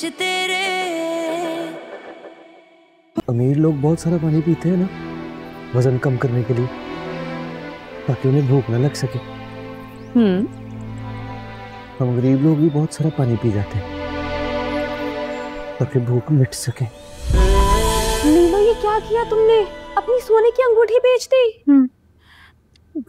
विच तेरे। अमीर लोग बहुत सारा पानी पीते हैं ना, वजन कम करने के लिए, ताकि उन्हें भूख ना लग सके। हम गरीब लोग भी बहुत सारा पानी पी जाते हैं ताकि भूख मिट सके। नीमा, ये क्या किया तुमने? अपनी सोने की अंगूठी बेच दी?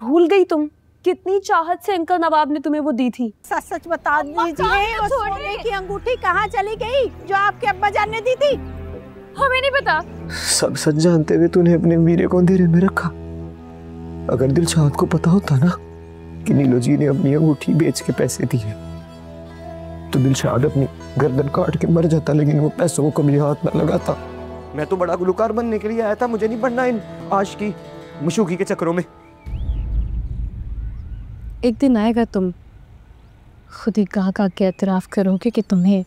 भूल गई तुम कितनी चाहत से अंकल नवाब ने तुम्हें वो दी थी। सच सच बता दीजिए, वो सोने की अंगूठी कहाँ चली गई जो आपके अब्बा जान ने दी थी? हमें नहीं पता। सब सच जानते हुए तूने अपने मीरे को अंधेरे में रखा। अगर दिलशाद को पता होता ना कि नीलो जी ने अपनी अंगूठी बेच के पैसे दिए, तो दिलशाद अपनी गर्दन काट के मर जाता, लेकिन वो पैसों को कभी हाथ ना लगाता। मैं तो बड़ा गुलकार बनने के लिए आया था, मुझे नहीं बनना इन आशिकी मशूकी के चक्करों में। एक दिन आएगा तुम खुद ही गा के एतराफ करोगे कि तुम्हें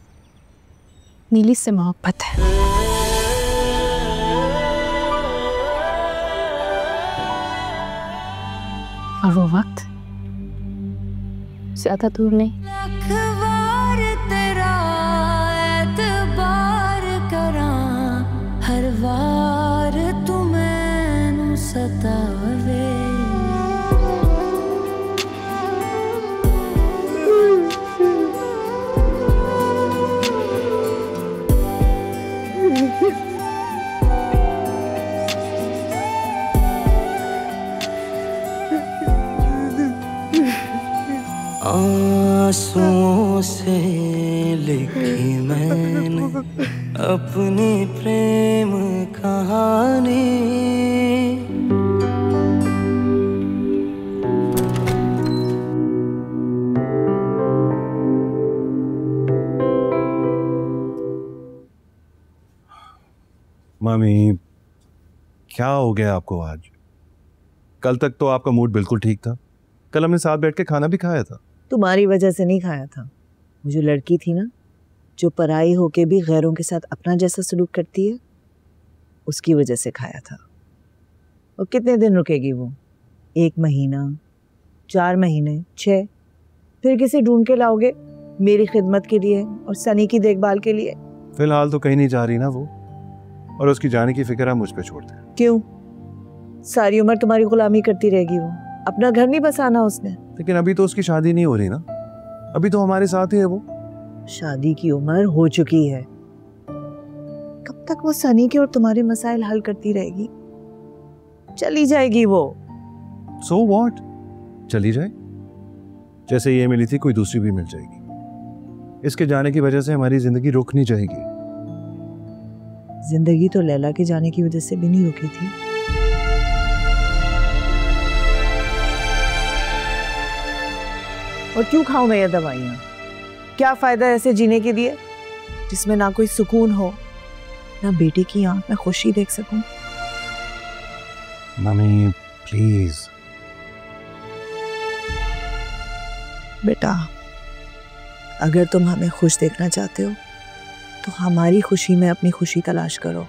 नीली से मोहब्बत है। और वो वक्त ज्यादा दूर नहीं। लखवार तेरा एतबार करां, हर वार तू मैनू सतावे। आंसुओं से लिखी मैंने अपनी प्रेम कहानी। मामी, क्या हो गया आपको आज? कल तक तो आपका मूड बिल्कुल ठीक था। कल हमने साथ बैठ के खाना भी खाया था। तुम्हारी वजह से नहीं खाया था। वो जो लड़की थी ना, जो पराई होके भी गैरों के साथ अपना जैसा सलूक करती है, उसकी वजह से खाया था। और कितने दिन रुकेगी वो? 1 महीना, 4 महीने, 6? फिर किसे ढूंढ के लाओगे मेरी खिदमत के लिए और सनी की देखभाल के लिए? फिलहाल तो कहीं नहीं जा रही ना वो, और उसकी जाने की फिक्र आप मुझ पे छोड़ दें। क्यों? सारी उम्र तुम्हारी गुलामी करती रहेगी वो। अपना घर नहीं बसाना उसने। लेकिन अभी तो उसकी शादी नहीं हो रही ना, अभी तो हमारे साथ ही है वो। शादी की उम्र हो चुकी है। कब तक वो सनी के और तुम्हारे मसाइल हल करती रहेगी? चली जाएगी वो। So what? चली जाए, जैसे ये मिली थी कोई दूसरी भी मिल जाएगी। इसके जाने की वजह से हमारी जिंदगी रुक नहीं जाएगी। जिंदगी तो लैला के जाने की वजह से भी नहीं रुकी थी। और क्यों खाऊं मैं ये दवाइयाँ? क्या फायदा ऐसे जीने के लिए जिसमें ना कोई सुकून हो, ना बेटे की आंख में खुशी देख सकूं। Mummy please. बेटा, अगर तुम हमें खुश देखना चाहते हो तो हमारी खुशी में अपनी खुशी तलाश करो।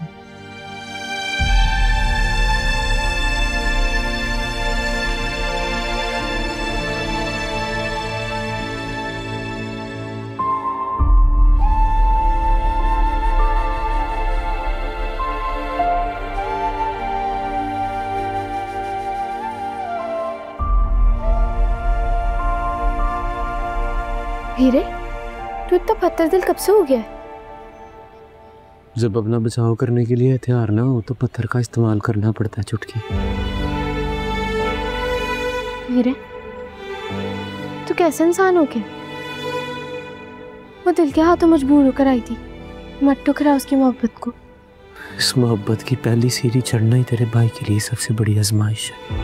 हीरे, तू इतना पत्थर दिल कब से हो गया है? जब अपना बचाव करने के लिए हथियार ना हो तो पत्थर का इस्तेमाल करना पड़ता है चुटकी। हीरे, तू कैसे इंसान हो गया? वो दिल के हाथों मजबूर होकर आई थी, मत ठुकरा उसकी मोहब्बत को। इस मोहब्बत की पहली सीढ़ी चढ़ना ही तेरे भाई के लिए सबसे बड़ी आजमाइश है।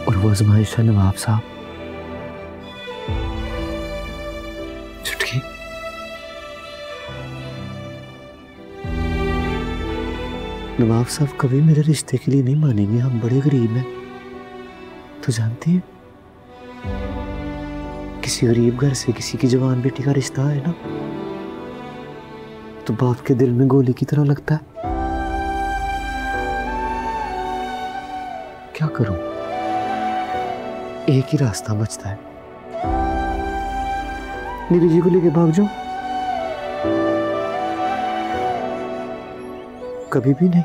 और वो आजमाइश है नवाब साहब। चुटकी, नवाब साहब कभी मेरे रिश्ते के लिए नहीं मानेंगे। हम बड़े गरीब हैं, तो जानती है, किसी गरीब घर से किसी की जवान बेटी का रिश्ता है ना, तो बाप के दिल में गोली की तरह लगता है। क्या करूं? एक ही रास्ता बचता है, नीली जी को लेके भाग जाओ? कभी भी नहीं।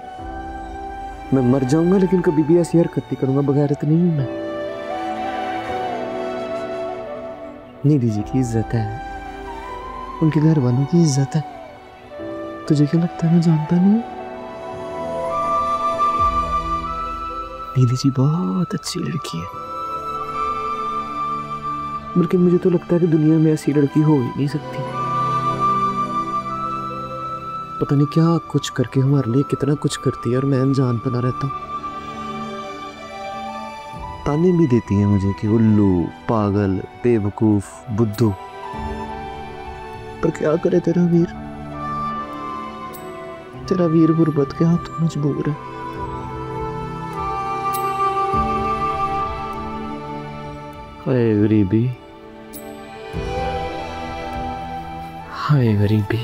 मैं मर जाऊंगा लेकिन कभी भी ऐसी हरकत नहीं करूंगा, बगैरत नहीं हूं मैं। नीली जी की इज्जत है, उनके घर वालों की इज्जत है। तुझे क्या लगता है मैं जानता नहीं? नीली जी बहुत अच्छी लड़की है, बल्कि मुझे तो लगता है कि दुनिया में ऐसी लड़की हो ही नहीं सकती। पता नहीं क्या कुछ करके हमारे लिए कितना कुछ करती है और मैं अनजान बना रहता हूँ। ताने भी देती है मुझे कि उल्लू, पागल, बेवकूफ, बुद्धू। पर क्या करे तेरा वीर? तेरा वीर गुर्बत के हाथ मजबूर है। हाय गरीबी, हाय गरीबी।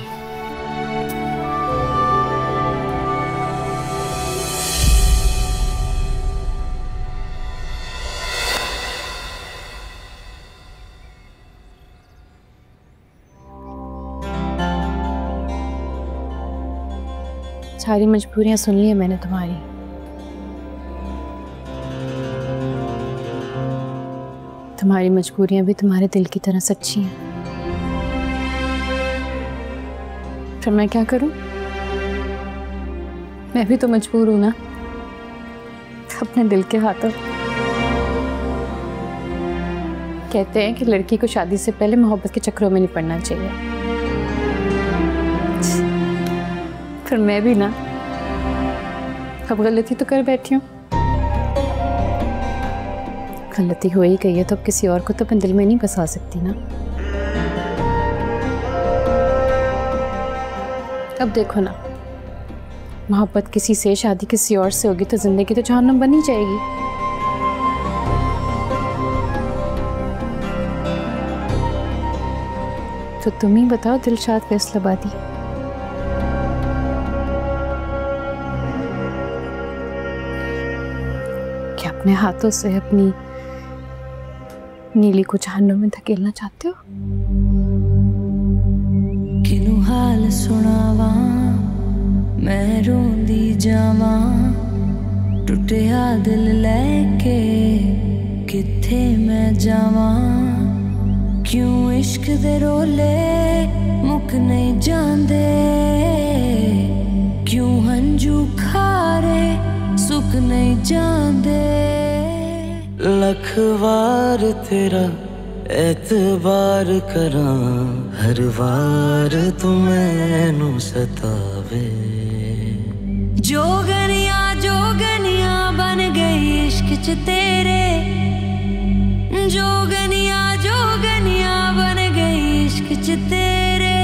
सारी मजबूरियां सुन ली है मैंने तुम्हारी। तुम्हारी मजबूरियां भी तुम्हारे दिल की तरह सच्ची हैं। फिर मैं क्या करूं? मैं भी तो मजबूर हूं ना, अपने दिल के हाथों। कहते हैं कि लड़की को शादी से पहले मोहब्बत के चक्रों में नहीं पड़ना चाहिए। फिर मैं भी ना अब गलती तो कर बैठी हूँ। गलती हो ही गई है तो अब किसी और को तो अपने दिल में नहीं बसा सकती ना। अब देखो ना, मोहब्बत किसी से, शादी किसी और से होगी तो जिंदगी तो जहन्नम बन ही जाएगी। तो तुम ही बताओ दिलशाद फैसलाबादी, क्या अपने हाथों से अपनी नीली को जहन्नुम में धकेलना चाहते हो? किनू हाल सुनावा मैं रोंदी जावा, टुटिया दिल लेके किथे मैं जावा। क्यों इश्क दे रोले मुक नहीं जांदे, क्यों हंजू खारे सुक नहीं जांदे। लख वार तेरा एतबार करा, हर वार तू मैनू सतावे। जोगनिया बन गई इश्क च तेरे, जोगनिया बन गई इश्क च तेरे।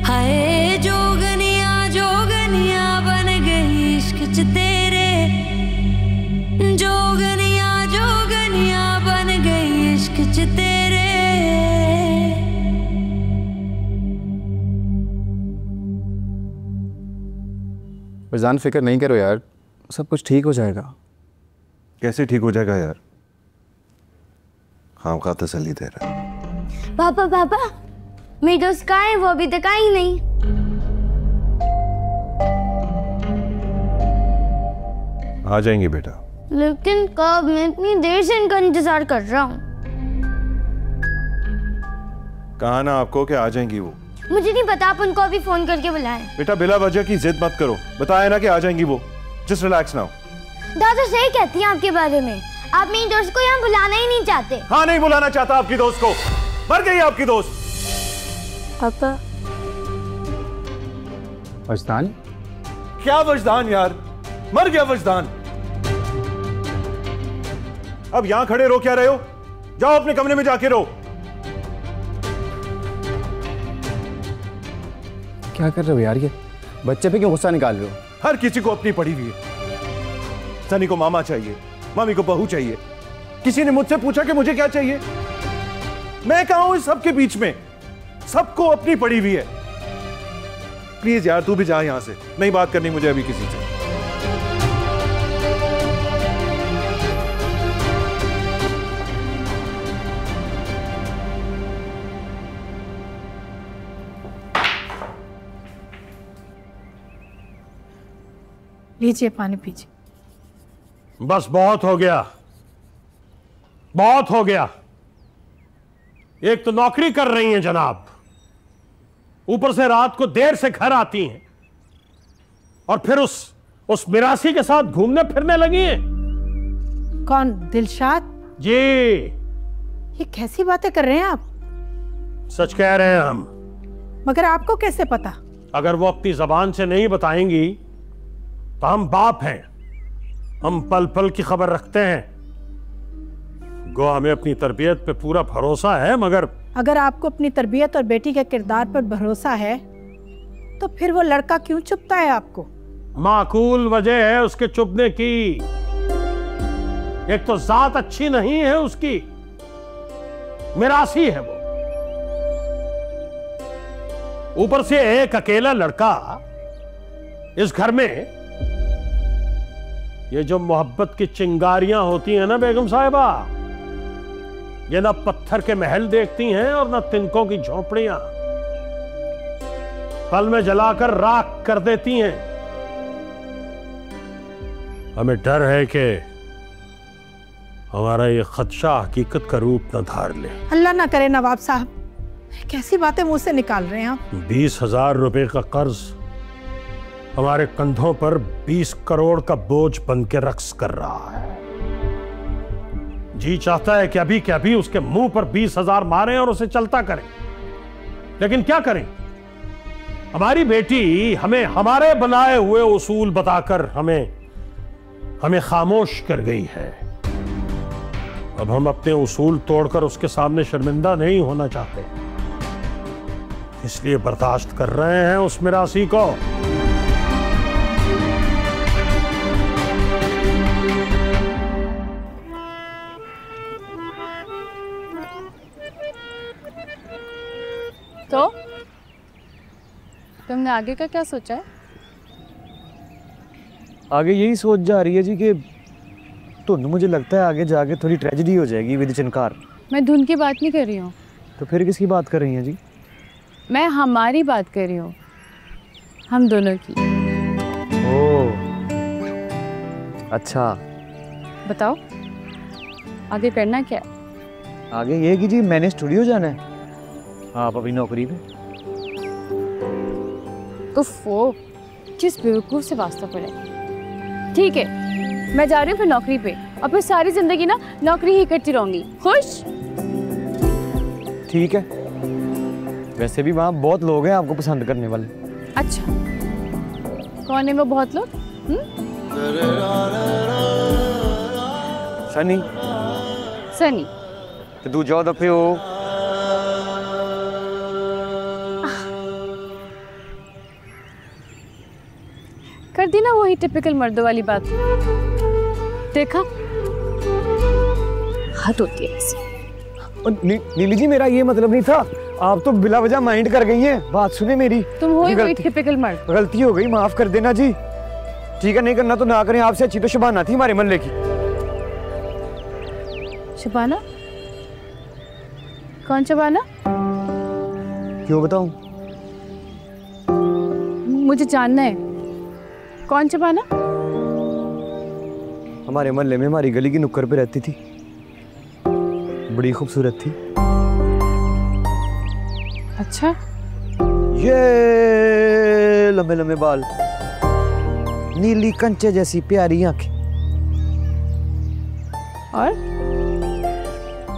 हाय जोगनिया बन गई इश्क च तेरे, जोगनिया बन गई इश्क च तेरे। फैजान फिक्र नहीं करो यार, सब कुछ ठीक हो जाएगा। कैसे ठीक हो जाएगा यार? हाँ का तसल्ली दे रहा है। पापा मेरी दोस्त कहाँ है? वो अभी तक आई नहीं। आ जाएंगे बेटा। लेकिन कब? मैं इतनी देर से इनका इंतजार कर रहा हूँ। कहा ना आपको कि आ जाएंगी वो। मुझे नहीं पता, आप उनको अभी फोन करके बुलाएं। बेटा बिला वजह की जिद मत करो, बताया ना कि आ जाएंगी वो। Just relax now. दादा सही कहती हैं आपके बारे में। आप मेरी दोस्त को यहाँ बुलाना ही नहीं चाहते। हाँ नहीं बुलाना चाहता आपकी दोस्त को। मर गई आपकी दोस्त। पापा फैजान क्या वजदान यार? मर गया वजदान। अब यहां खड़े रो क्या रहे हो? जाओ अपने कमरे में जाके रो। क्या कर रहे हो यार? ये बच्चे पे क्यों गुस्सा निकाल रहे हो? हर किसी को अपनी पड़ी हुई है। सनी को मामा चाहिए, मामी को बहू चाहिए। किसी ने मुझसे पूछा कि मुझे क्या चाहिए? मैं कहा हूं इस सबके बीच में? सबको अपनी पड़ी हुई है। प्लीज यार तू भी जा यहां से, नहीं बात करनी मुझे अभी किसी से। लीजिए पानी पीजिए। बस बहुत हो गया, बहुत हो गया। एक तो नौकरी कर रही हैं जनाब, ऊपर से रात को देर से घर आती हैं, और फिर उस मिरासी के साथ घूमने फिरने लगी हैं। कौन? दिलशाद जी। ये कैसी बातें कर रहे हैं आप? सच कह रहे हैं हम। मगर आपको कैसे पता? अगर वो अपनी जबान से नहीं बताएंगी तो हम बाप हैं, हम पल पल की खबर रखते हैं। गो हमें अपनी तरबियत पे पूरा भरोसा है, मगर अगर आपको अपनी तरबियत और बेटी के किरदार पर भरोसा है तो फिर वो लड़का क्यों चुपता है आपको? माकूल वजह है उसके चुपने की। एक तो जात अच्छी नहीं है उसकी, मिरासी है वो, ऊपर से एक अकेला लड़का इस घर में। ये जो मोहब्बत की चिंगारियां होती हैं ना बेगम साहिबा, ये ना पत्थर के महल देखती हैं और ना तिनकों की झोपड़ियां, पल में जलाकर राख कर देती हैं। हमें डर है कि हमारा ये खदशा हकीकत का रूप न धार ले। अल्लाह ना करे नवाब साहब, कैसी बातें मुंह से निकाल रहे हैं आप? 20,000 रुपए का कर्ज हमारे कंधों पर 20 करोड़ का बोझ बन के रक्स कर रहा है। जी चाहता है कि अभी उसके मुंह पर 20,000 मारें और उसे चलता करें, लेकिन क्या करें? हमारी बेटी हमें हमारे बनाए हुए उसूल बताकर हमें खामोश कर गई है। अब हम अपने उसूल तोड़कर उसके सामने शर्मिंदा नहीं होना चाहते, इसलिए बर्दाश्त कर रहे हैं उस मिरासी को। तो तुमने आगे का क्या सोचा है? आगे यही सोच जा रही है जी कि तो मुझे लगता है आगे जाके थोड़ी ट्रेजेडी हो जाएगी विद चनकार। मैं धुन की बात नहीं कर रही हूँ। तो फिर किसकी बात कर रही हैं जी? मैं हमारी बात कर रही हूँ, हम दोनों की। ओह अच्छा, बताओ आगे करना क्या है? आगे ये कि जी मैंने स्टूडियो जाना है, आप अभी नौकरी पे। उफ़ो, किस बेवकूफ़ से वास्ता पड़ा। ठीक है, मैं जा रही हूँ फिर नौकरी पे, और फिर सारी जिंदगी ना नौकरी ही करती रहूंगी। खुश? ठीक है, वैसे भी वहाँ बहुत लोग हैं आपको पसंद करने वाले। अच्छा, कौन है वो बहुत लोग? सनी। सनी तो तू जाओ दफे हो। कर दी ना वही टिपिकल मर्दों वाली बात। देखा, हद होती है ऐसी। नीली जी मेरा ये मतलब नहीं था, आप तो बिला वजह माइंड कर गई हैं। बात सुने मेरी। तुम हो ही वही टिपिकल मर्द। गलती हो गई, माफ कर देना जी। ठीक है, नहीं करना तो ना करें। आपसे अच्छी तो शबाना थी हमारे मोहल्ले की। शबाना? कौन शबाना? क्यों बताऊं? मुझे जानना है, कौन शबाना? हमारे मोहल्ले में हमारी गली की नुक्कड़ पे रहती थी, बड़ी खूबसूरत थी। अच्छा, ये लंबे लंबे बाल, नीली कंचे जैसी प्यारी आंखें,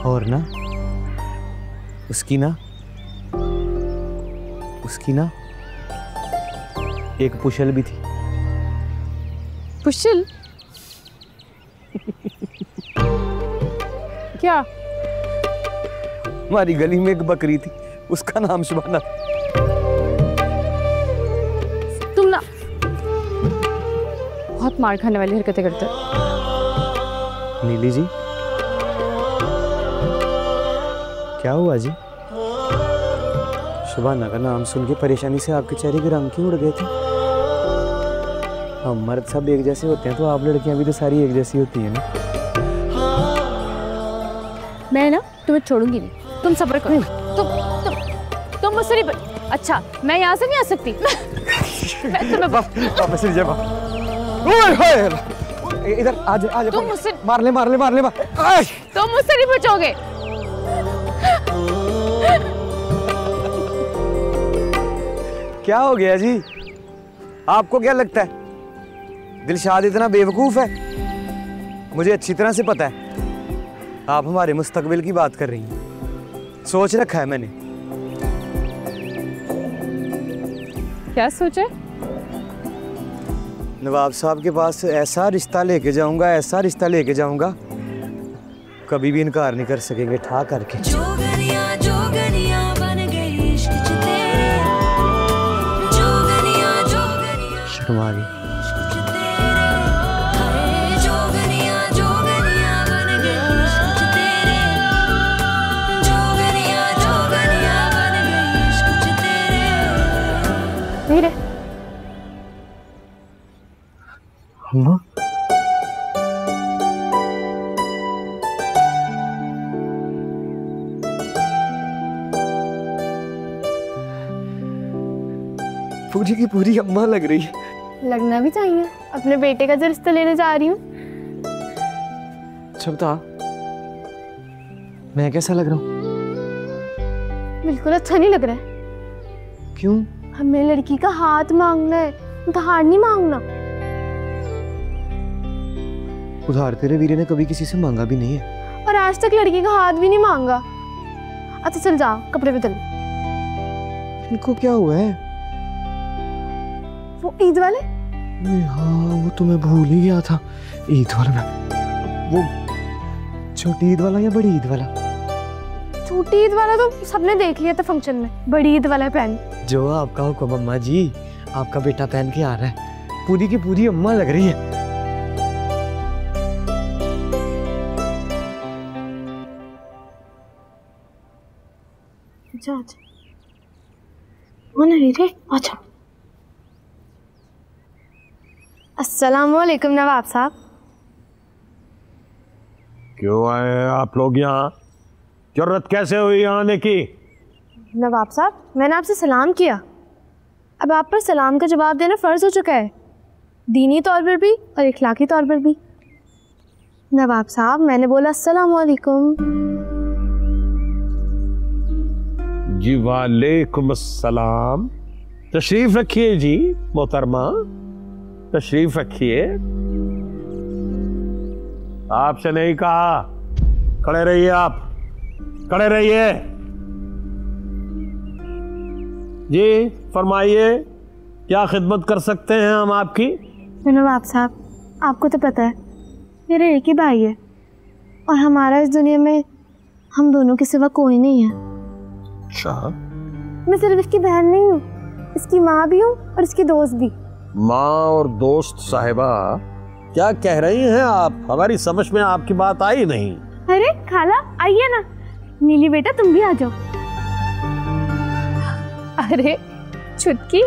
और ना उसकी ना एक पुशल भी थी। पुशल? क्या? हमारी गली में एक बकरी थी, उसका नाम शबाना। तुम ना बहुत मार खाने वाली हरकतें करते हो। नीली जी क्या हुआ जी? शबाना का नाम सुन के परेशानी से आपके चेहरे के रंग क्यों उड़ गए थे? हम मर्द सब एक जैसे होते हैं तो आप लड़कियां भी तो सारी एक जैसी होती हैं ना। मैं ना तुम्हें छोड़ूंगी नहीं, तुम सब्र करो। तुम मुझसे नहीं। अच्छा, मैं यहाँ से नहीं आ सकती। मैं तुम्हें वापस लीजिए। इधर आज आज तुम मुझसे मार ले तुम मुझसे नहीं बचोगे। क्या हो गया जी? आपको क्या लगता है दिलशाद इतना बेवकूफ है? मुझे अच्छी तरह से पता है आप हमारे मुस्तकबिल की बात कर रही हैं। सोच रखा है मैंने। क्या सोचा? नवाब साहब के पास ऐसा रिश्ता लेके जाऊंगा, कभी भी इनकार नहीं कर सकेंगे ठा करके। जोगनिया बन गई इश्क च तेरे, जोगनिया शर्म आ गई। जोगनिया बन गई इश्क च तेरे, जोगनिया बन गई इश्क च तेरे। मेरे अम्मा पूरी की पूरी अम्मा लग रही है। लगना भी चाहिए, अपने बेटे का जो रिश्ता लेने जा रही हूँ। अच्छा बता, मैं कैसा लग रहा हूँ? बिल्कुल अच्छा नहीं लग रहा है। क्यों? हमें लड़की का हाथ मांगना है, उधार नहीं मांगना। उधार तेरे वीरे ने कभी किसी से मांगा भी नहीं है, और आज तक लड़की का हाथ भी नहीं मांगा। अच्छा चल जाओ, कपड़े बदल। इनको क्या हुआ है? वो ईद वाले? हाँ वो तो मैं भूल ही गया था। ईद वाला, वो छोटी ईद वाला या बड़ी ईद वाला? छोटी ईद वाला तो सबने देख लिया था फंक्शन में, बड़ी ईद वाला पहन। जो आपका हुक्म अम्मा जी, आपका बेटा पहन के आ रहा है। पूरी की पूरी अम्मा लग रही है। अच्छा अस्सलामुअलैकुम नवाब साहब। क्यों आए आप लोग यहाँ? जरूरत कैसे हुई आने की? नवाब साहब मैंने आपसे सलाम किया, अब आप पर सलाम का जवाब देना फ़र्ज हो चुका है, दीनी तौर पर भी और इखलाकी तौर पर भी। नवाब साहब मैंने बोला अस्सलामुअलैकुम। जी वालेकुम अस्सलाम। तशरीफ रखिए जी मोहतरमा, तशरीफ रखिए। आपसे नहीं कहा खड़े रहिए, आप खड़े रहिए। जी फरमाइए, क्या खिदमत कर सकते हैं हम आपकी? नवाब साहब आपको तो पता है मेरे एक ही भाई है, और हमारा इस दुनिया में हम दोनों के सिवा कोई नहीं है। अच्छा, मैं सिर्फ इसकी बहन नहीं हूँ, इसकी माँ भी हूँ और इसकी दोस्त भी। माँ और दोस्त साहिबा, क्या कह रही हैं आप? हमारी समझ में आपकी बात आई नहीं। अरे खाला आइए ना, नीली बेटा तुम भी आ जाओ। अरे छुटकी,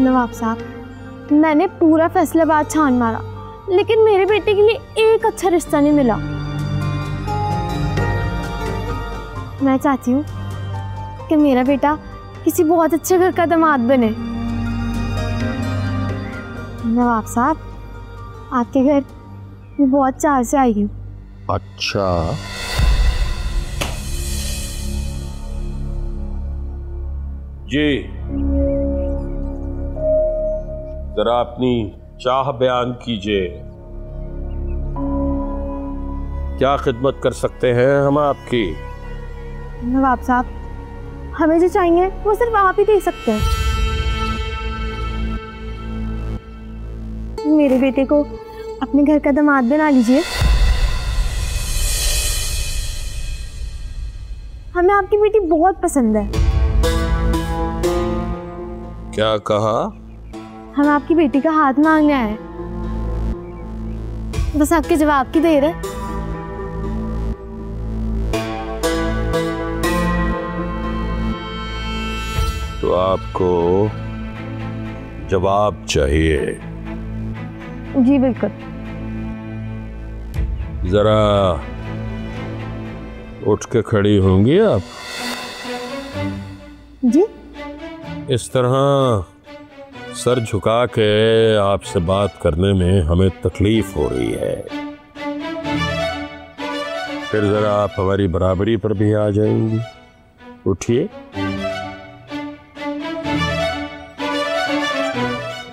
नवाब साहब मैंने पूरा फैसलाबाद छान मारा, लेकिन मेरे बेटे के लिए एक अच्छा रिश्ता नहीं मिला। मैं चाहती हूँ कि मेरा बेटा किसी बहुत अच्छे घर का दामाद बने। नवाब साहब आपके घर मैं बहुत चाह से आई हूँ। अच्छा, जी जरा अपनी चाह बयान कीजिए, क्या खिदमत कर सकते हैं हम आपकी? नवाब साहब हमें जो चाहिए वो सिर्फ आप ही दे सकते हैं। मेरे बेटे को अपने घर का दामाद बना लीजिए। हमें आपकी बेटी बहुत पसंद है। क्या कहा? हम आपकी बेटी का हाथ मांगने आए, बस आपके जवाब की देर है। तो आपको जवाब चाहिए? जी बिल्कुल। जरा उठ के खड़ी होंगी आप? जी इस तरह सर झुका के आपसे बात करने में हमें तकलीफ हो रही है। फिर जरा आप हमारी बराबरी पर भी आ जाएंगी। उठिए।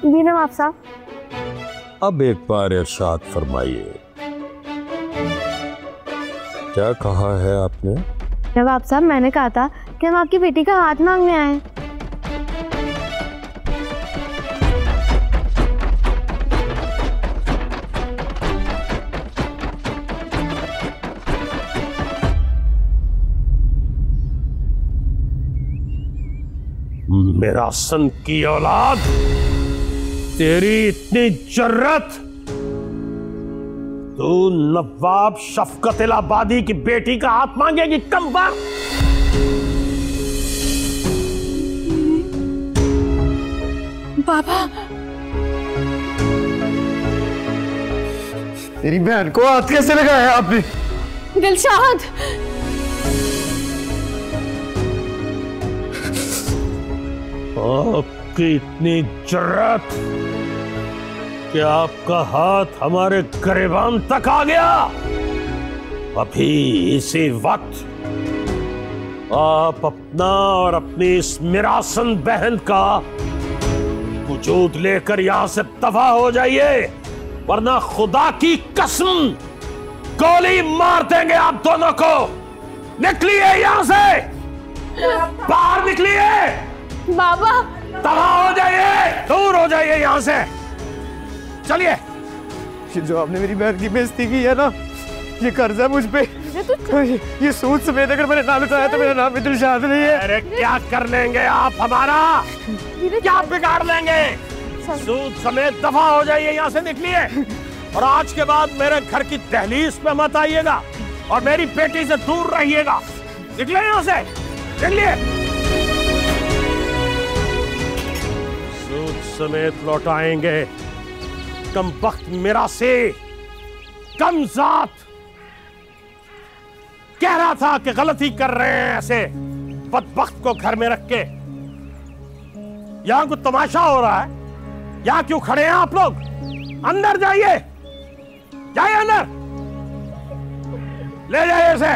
जी नवाब साहब। अब एक बार इरशाद फरमाइए, क्या कहा है आपने? नवाब साहब, मैंने कहा था कि हम आपकी बेटी का हाथ मांगने आए। मेरा सन की औलाद, तेरी इतनी जर्रत, तू नवाब शफकत इलाहाबादी की बेटी का हाथ मांगेगी? कम बार बाबा, तेरी बहन को हाथ कैसे लगाया आपने? दिलशाद, आपकी इतनी जर्रत कि आपका हाथ हमारे गरिबान तक आ गया। अभी इसी वक्त आप अपना और अपनी इस मिरासन बहन का वजूद लेकर यहां से दफा हो जाइए, वरना खुदा की कसम गोली मार देंगे आप दोनों को। निकलिए यहां से, बाहर निकलिए। बाबा, तबाह हो जाइए, दूर हो जाइए यहां से। चलिए। जो आपने मेरी बहन की बेइज्जती की है ना, ये कर्जा मुझ पे, ये सूद समेत अगर मैंने नाम उठाया तो मेरा नाम भी दिलशाद नहीं है। अरे क्या कर लेंगे आप हमारा, क्या बिगाड़ लेंगे? सूद समेत दफा हो जाइए यहां से, निकलिए। और आज के बाद मेरे घर की दहलीज पे मत आइएगा और मेरी बेटी से दूर रहिएगा। निकले यहां से, निकलिए। समेत लौटाएंगे। कम वक्त मेरा से कम जात कह रहा था कि गलती कर रहे हैं ऐसे बदबख्त को घर में रख के। यहां कुछ तमाशा हो रहा है, यहां क्यों खड़े हैं आप लोग? अंदर जाइए, जाइए अंदर, ले जाइए इसे।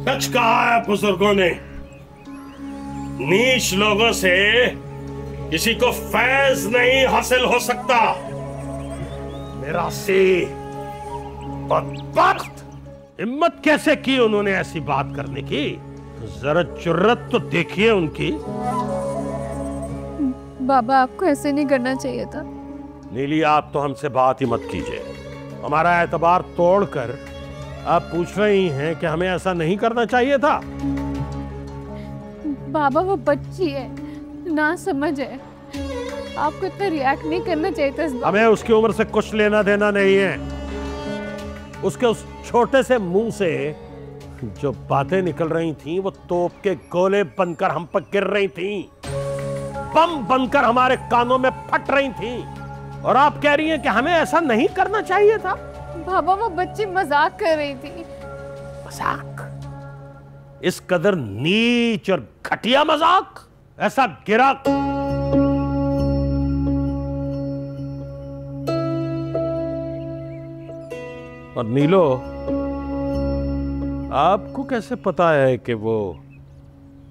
सच कहा है बुजुर्गों ने, नीच लोगों से किसी को फैज नहीं हासिल हो सकता। मेरा से बदबख्त, हिम्मत कैसे की उन्होंने ऐसी बात करने की? जरा जुर्रत तो देखिए उनकी। बाबा, आपको ऐसे नहीं करना चाहिए था। नीली, आप तो हमसे बात ही मत कीजिए। हमारा एतबार तोड़कर आप पूछ रही हैं कि हमें ऐसा नहीं करना चाहिए था। बाबा, वो बच्ची है, ना समझ है, आपको इतना रिएक्ट नहीं करना चाहिए था इस बात। हमें उसकी उम्र से कुछ लेना देना नहीं है। उसके उस छोटे से मुंह से जो बातें निकल रही थीं, वो तोप के गोले बनकर हम पर गिर रही थीं, बम बनकर हमारे कानों में फट रही थीं, और आप कह रही हैं कि हमें ऐसा नहीं करना चाहिए था। बाबा, वो बच्ची मजाक कर रही थी। मजाक? इस कदर नीच और घटिया मजाक? ऐसा गिरा? और नीलो, आपको कैसे पता है कि वो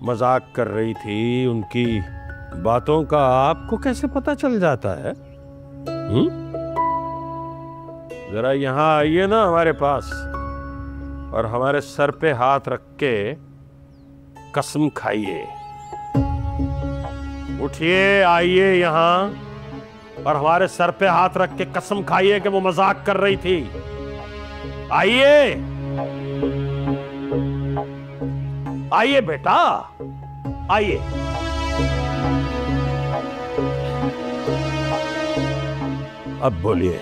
मजाक कर रही थी? उनकी बातों का आपको कैसे पता चल जाता है? जरा यहां आइए ना हमारे पास, और हमारे सर पे हाथ रख के कसम खाइए। उठिए, आइए यहां और हमारे सर पे हाथ रख के कसम खाइए कि वो मजाक कर रही थी। आइए, आइए बेटा, आइए। अब बोलिए,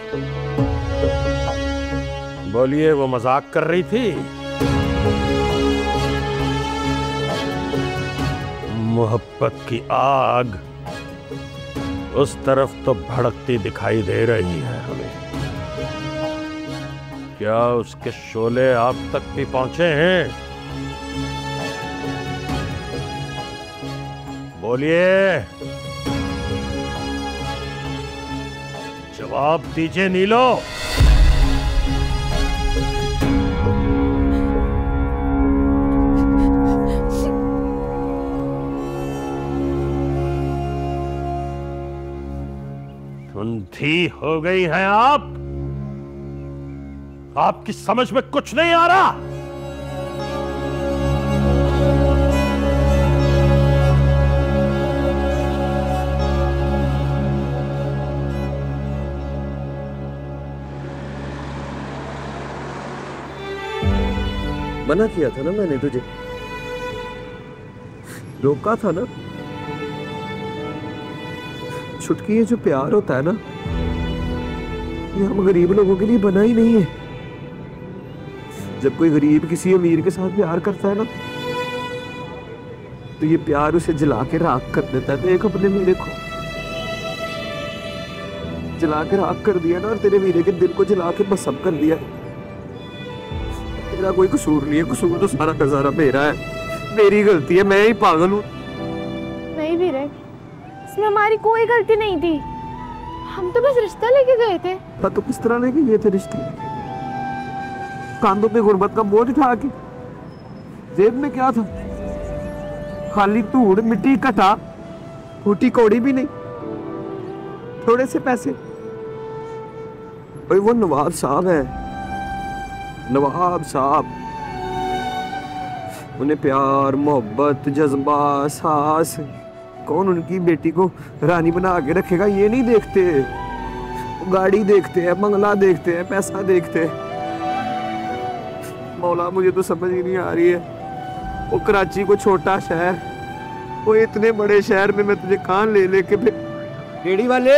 बोलिए, वो मजाक कर रही थी? मोहब्बत की आग उस तरफ तो भड़कती दिखाई दे रही है हमें। क्या उसके शोले आप तक भी पहुंचे हैं? बोलिए, जवाब दीजिए नीलो। धुंधी हो गई हैं आप? आपकी समझ में कुछ नहीं आ रहा? मना किया था ना मैंने तुझे, रोका था ना। छुटकी ये जो प्यार होता है ना, ये हम गरीब लोगों के लिए बना ही नहीं है। जब कोई गरीब किसी अमीर के साथ प्यार करता है ना, तो ये प्यार उसे जला के राख कर देता है। देख अपने वीरे को जला के राख कर दिया ना, और तेरे वीरे के दिल को जला के भस्म कर दिया। तेरा कोई कसूर नहीं है, कसूर तो सारा का सारा मेरा है, मेरी गलती है, मैं ही पागल हूँ। नहीं वीरे, इसमें हमारी कोई गलती नहीं थी, हम तो बस रिश्ता लेके गए थे। तो किस तरह लेके गए थे रिश्ते? कांधों पे गुर्बत का बोझ उठा के? जेब में क्या था? खाली धूड़ मिट्टी कटा, फूटी कौड़ी भी नहीं, थोड़े से पैसे। भाई वो नवाब साहब है, नवाब साहब, उन्हें प्यार मोहब्बत जज्बा सास, कौन उनकी बेटी को रानी बना के रखेगा ये नहीं देखते। वो गाड़ी देखते हैं, बंगला देखते हैं, पैसा देखते हैं। मौला मुझे तो समझ ही नहीं आ रही है, वो कराची को छोटा शहर, वो इतने बड़े शहर में मैं तुझे कहाँ ले लेके रेडी वाले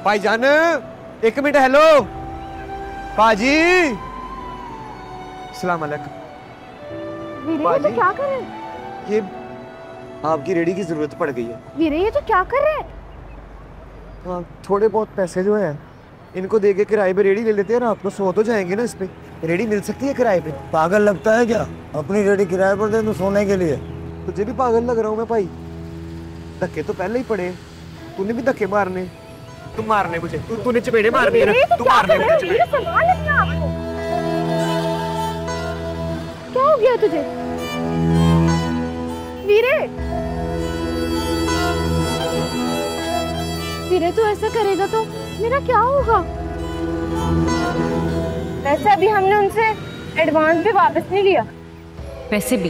भाईजान, एक मिनट। हेलो पाजी, सलाम अलैकुम। वीरे ये तो क्या कर रहे हैं? ये आपकी रेडी की जरूरत पड़ गई है। वीरे ये तो क्या कर रहे हैं? हाँ, थोड़े बहुत पैसे जो हैं इनको दे के किराए पे रेडी ले लेते हैं ना, आपको सो तो जाएंगे ना। इस पे रेडी मिल सकती है किराए पे? पागल लगता है क्या? अपनी रेडी किराए पर दे तो सोने के लिए। तुझे भी पागल लग रहा हूँ मैं भाई? धक्के तो पहले ही पड़े, तूने भी धक्के मारने। तू मारने मुझे, तूने चपेड़े मारनी है, तू मारने मुझे चपेड़े। क्या हो गया तुझे वीरे? वीरे तू ऐसा करेगा तो मेरा क्या होगा? वैसे अभी हमने उनसे एडवांस भी वापस नहीं लिया। वैसे भी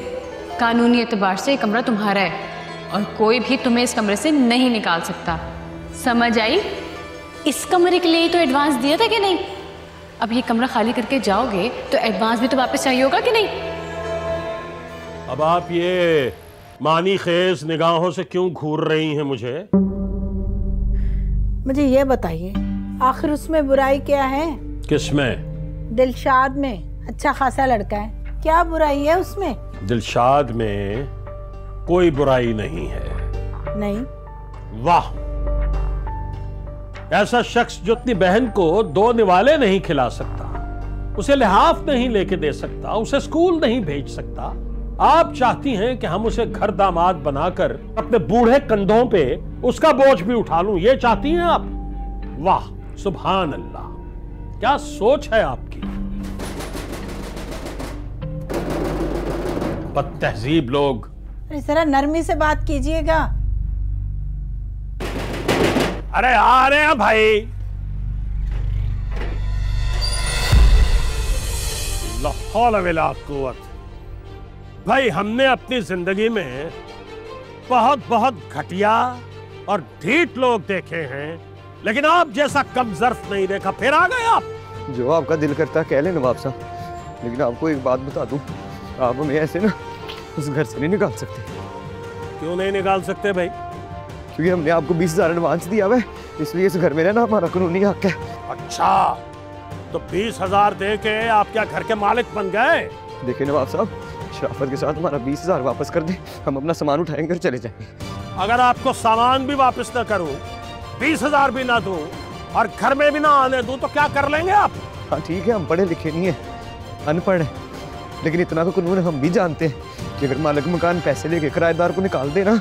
कानूनी एतबार से ये कमरा तुम्हारा है और कोई भी तुम्हें इस कमरे से नहीं निकाल सकता, समझ आई? इस कमरे के लिए ही तो एडवांस दिया था कि नहीं? अब ये कमरा खाली करके जाओगे तो एडवांस भी तो वापस चाहिए होगा कि नहीं? अब आप ये मानी खेज निगाहों से क्यों घूर रही हैं मुझे? मुझे ये बताइए, आखिर उसमें बुराई क्या है? किसमें? दिलशाद में। अच्छा खासा लड़का है, क्या बुराई है उसमें? दिलशाद में कोई बुराई नहीं है। नहीं? वाह, ऐसा शख्स जो अपनी बहन को 2 निवाले नहीं खिला सकता, उसे लिहाफ नहीं लेके दे सकता, उसे स्कूल नहीं भेज सकता, आप चाहती हैं कि हम उसे घर दामाद बनाकर अपने बूढ़े कंधों पे उसका बोझ भी उठा लूं, ये चाहती हैं आप? वाह, सुभान अल्लाह, क्या सोच है आपकी। बदतहजीब लोग। जरा नरमी से बात कीजिएगा। अरे आ रहे हैं भाई। ला हौला वला कुव्वत। भाई हमने अपनी जिंदगी में बहुत बहुत घटिया और ढीठ लोग देखे हैं, लेकिन आप जैसा कमजर्फ नहीं देखा। फिर आ गए आप। जो आपका दिल करता कह ले नवाब साहब, लेकिन आपको एक बात बता दूं, आप हमें ऐसे ना उस घर से नहीं निकाल सकते। क्यों नहीं निकाल सकते भाई? क्योंकि हमने आपको 20,000 एडवांस दिया हुआ है, इसलिए इस घर में रहना हमारा कानूनी हक है। अच्छा, तो 20,000 दे के आप क्या घर के मालिक बन गए? देखिए नवाब साहब, शराफत के साथ हमारा 20,000 वापस कर दे, हम अपना सामान उठाएंगे और चले जाएंगे। अगर आपको सामान भी वापस न करूं, 20,000 भी ना दूं और घर में भी ना आने दूं, तो क्या कर लेंगे आप? हाँ ठीक है, हम पढ़े लिखे नहीं है, अनपढ़ है, लेकिन इतना तो कानून हम भी जानते हैं कि अगर मालिक मकान पैसे लेके किराएदार को निकाल दे ना,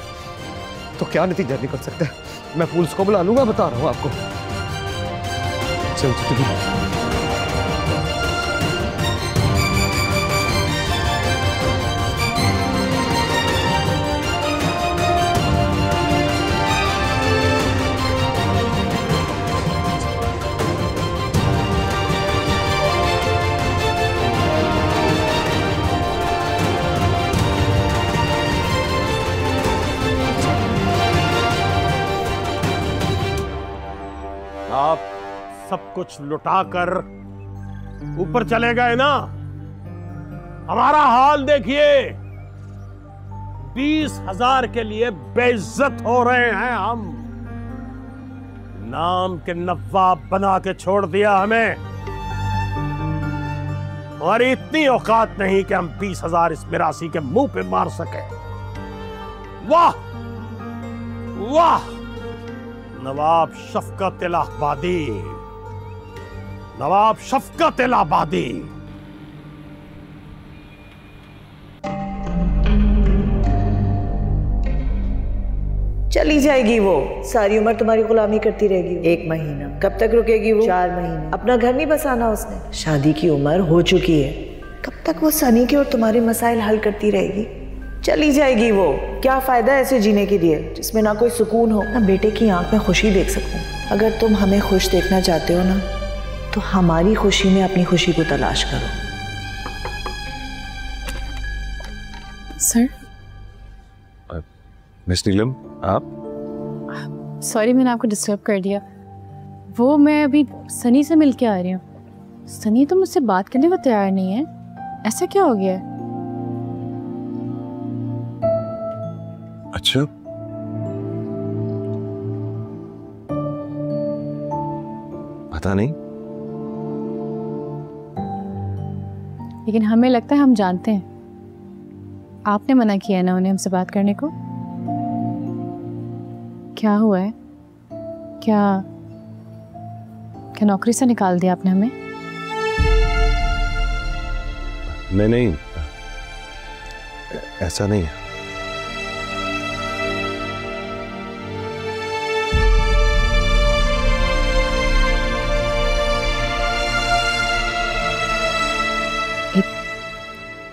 तो क्या नतीजा निकल सकता है? मैं पुलिस को बुला लूंगा, बता रहा हूँ आपको। चल आप सब कुछ लुटाकर ऊपर चले गए ना, हमारा हाल देखिए। 20,000 के लिए बेइज्जत हो रहे हैं हम। नाम के नवाब बना के छोड़ दिया हमें। हमारी इतनी औकात नहीं कि हम 20,000 इस मिरासी के मुंह पे मार सके। वाह वाह, नवाब शफकत इलाहाबादी, नवाब शफकत इलाहाबादी। चली जाएगी वो, सारी उम्र तुम्हारी गुलामी करती रहेगी। 1 महीना कब तक रुकेगी वो? 4 महीने। अपना घर नहीं बसाना उसने, शादी की उम्र हो चुकी है। कब तक वो सनी के और तुम्हारे मसाइल हल करती रहेगी? चली जाएगी वो। क्या फायदा ऐसे जीने के लिए जिसमें ना कोई सुकून हो, ना बेटे की आंख में खुशी देख सकूं। अगर तुम हमें खुश देखना चाहते हो ना, तो हमारी खुशी में अपनी खुशी को तलाश करो। सर। मिस नीलम, आप? सॉरी मैंने आपको डिस्टर्ब कर दिया। वो मैं अभी सनी से मिल के आ रही हूँ। सनी तो मुझसे बात करने को तैयार नहीं है, ऐसा क्या हो गया है? अच्छा, पता नहीं, लेकिन हमें लगता है हम जानते हैं। आपने मना किया है ना उन्हें हमसे बात करने को? क्या हुआ है? क्या नौकरी से निकाल दिया आपने हमें? नहीं, ऐसा नहीं है।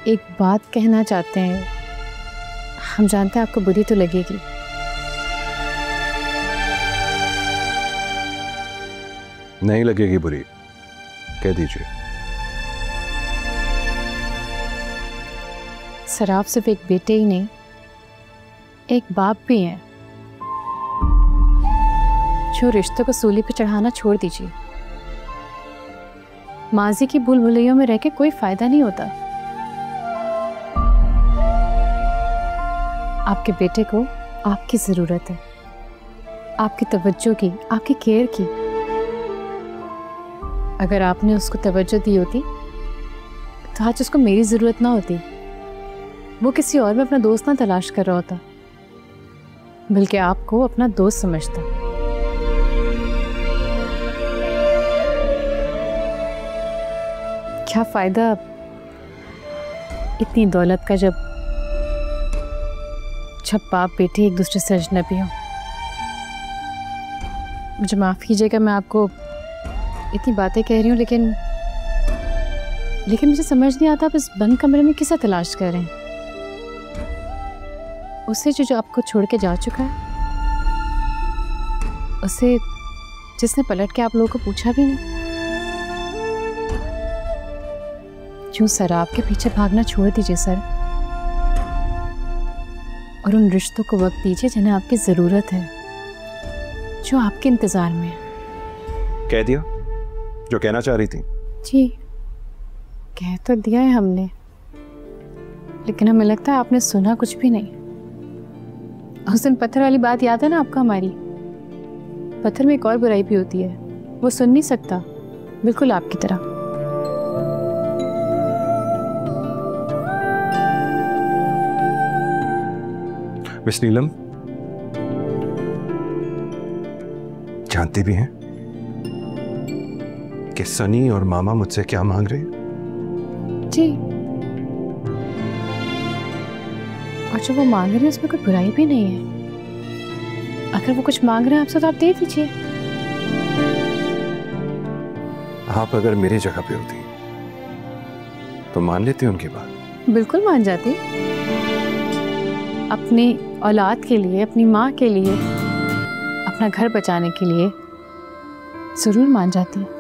एक बात कहना चाहते हैं, हम जानते हैं आपको बुरी तो लगेगी। नहीं लगेगी बुरी, कह दीजिए। सर, आप सिर्फ एक बेटे ही नहीं, एक बाप भी हैं। जो रिश्तों को सूली पे चढ़ाना छोड़ दीजिए। माजी की भूल भुलैयों में रह के कोई फायदा नहीं होता। आपके बेटे को आपकी ज़रूरत है, आपकी तवज्जो की, आपकी केयर की। अगर आपने उसको तवज्जो दी होती तो आज उसको मेरी ज़रूरत ना होती। वो किसी और में अपना दोस्त ना तलाश कर रहा होता, बल्कि आपको अपना दोस्त समझता। क्या फ़ायदा इतनी दौलत का जब बाप बेटे एक दूसरे से अजनबी हो। मुझे माफ़ कीजिएगा मैं आपको इतनी बातें कह रही हूँ, लेकिन मुझे समझ नहीं आता आप इस बंद कमरे में किसे तलाश कर रहे हैं। उसे जो आपको छोड़ के जा चुका है, उसे जिसने पलट के आप लोगों को पूछा भी नहीं। क्यों सर, आपके पीछे भागना छोड़ दीजिए सर, और उन रिश्तों को वक्त दीजिए जिन्हें आपकी ज़रूरत है, जो आपके इंतज़ार में है। कह दिया जो कहना चाह रही थी? जी, कह तो दिया है हमने, लेकिन हमें लगता है आपने सुना कुछ भी नहीं। उस दिन पत्थर वाली बात याद है ना आपको हमारी? पत्थर में एक और बुराई भी होती है, वो सुन नहीं सकता, बिल्कुल आपकी तरह। मिस नीलम, जानते भी हैं कि सनी और मामा मुझसे क्या मांग रहे हैं? जी, और जो वो मांग रहे हैं उसमें कोई बुराई भी नहीं है। अगर वो कुछ मांग रहे हैं आपसे तो आप दे दीजिए। आप अगर मेरी जगह पे होती तो मान लेती उनकी बात? बिल्कुल मान जाती। अपनी औलाद के लिए, अपनी माँ के लिए, अपना घर बचाने के लिए जरूर मान जाती है।